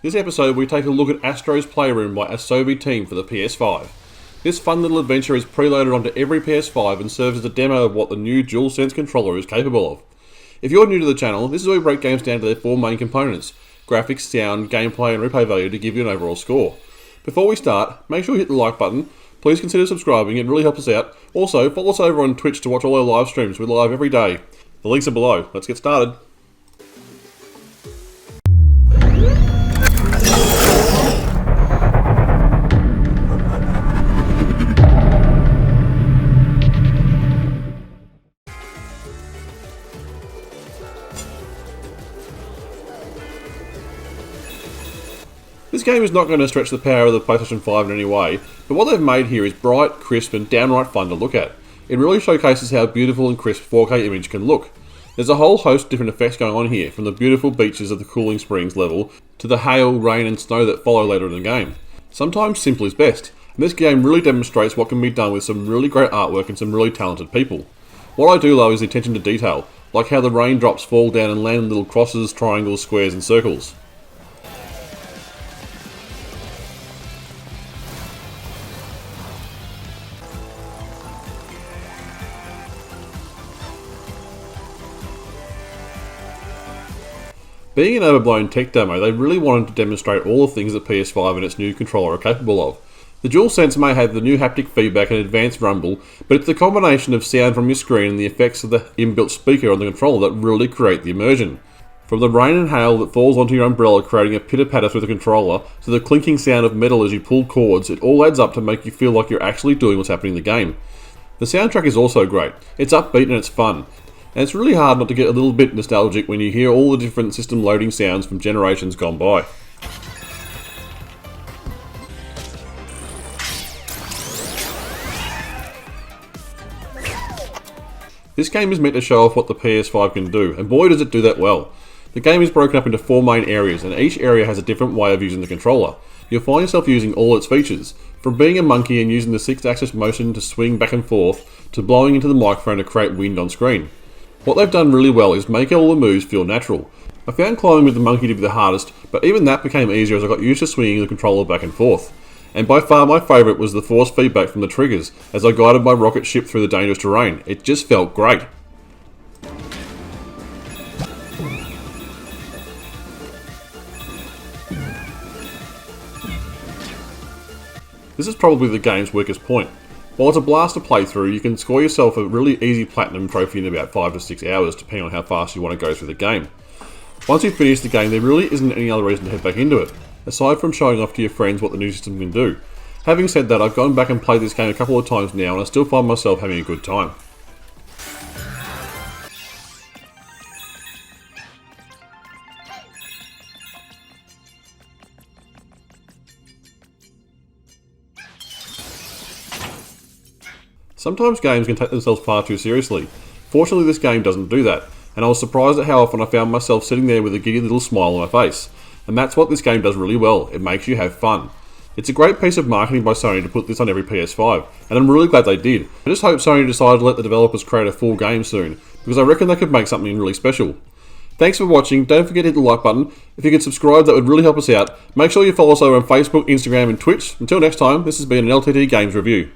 This episode we take a look at Astro's Playroom by ASOBI Team for the PS5. This fun little adventure is preloaded onto every PS5 and serves as a demo of what the new DualSense controller is capable of. If you're new to the channel, this is where we break games down to their four main components: graphics, sound, gameplay and replay value to give you an overall score. Before we start, make sure you hit the like button, please consider subscribing, it really helps us out. Also, follow us over on Twitch to watch all our live streams, we're live every day. The links are below, let's get started. This game is not going to stretch the power of the PlayStation 5 in any way, but what they've made here is bright, crisp and downright fun to look at. It really showcases how beautiful and crisp 4K image can look. There's a whole host of different effects going on here, from the beautiful beaches of the Cooling Springs level, to the hail, rain and snow that follow later in the game. Sometimes simple is best, and this game really demonstrates what can be done with some really great artwork and some really talented people. What I do love is the attention to detail, like how the raindrops fall down and land in little crosses, triangles, squares and circles. Being an overblown tech demo, they really wanted to demonstrate all the things that PS5 and its new controller are capable of. The DualSense may have the new haptic feedback and advanced rumble, but it's the combination of sound from your screen and the effects of the inbuilt speaker on the controller that really create the immersion. From the rain and hail that falls onto your umbrella creating a pitter-patter through the controller, to the clinking sound of metal as you pull cords, it all adds up to make you feel like you're actually doing what's happening in the game. The soundtrack is also great. It's upbeat and it's fun. And it's really hard not to get a little bit nostalgic when you hear all the different system loading sounds from generations gone by. This game is meant to show off what the PS5 can do, and boy does it do that well. The game is broken up into four main areas, and each area has a different way of using the controller. You'll find yourself using all its features, from being a monkey and using the 6-axis motion to swing back and forth, to blowing into the microphone to create wind on screen. What they've done really well is make all the moves feel natural. I found climbing with the monkey to be the hardest, but even that became easier as I got used to swinging the controller back and forth. And by far my favourite was the force feedback from the triggers, as I guided my rocket ship through the dangerous terrain. It just felt great. This is probably the game's weakest point. While it's a blast to play through, you can score yourself a really easy platinum trophy in about 5 to 6 hours, depending on how fast you want to go through the game. Once you finish the game, there really isn't any other reason to head back into it, aside from showing off to your friends what the new system can do. Having said that, I've gone back and played this game a couple of times now, and I still find myself having a good time. Sometimes games can take themselves far too seriously. Fortunately this game doesn't do that, and I was surprised at how often I found myself sitting there with a giddy little smile on my face. And that's what this game does really well, it makes you have fun. It's a great piece of marketing by Sony to put this on every PS5, and I'm really glad they did. I just hope Sony decided to let the developers create a full game soon, because I reckon they could make something really special. Thanks for watching, don't forget to hit the like button. If you could subscribe, that would really help us out. Make sure you follow us over on Facebook, Instagram and Twitch. Until next time, this has been an LTD Games Review.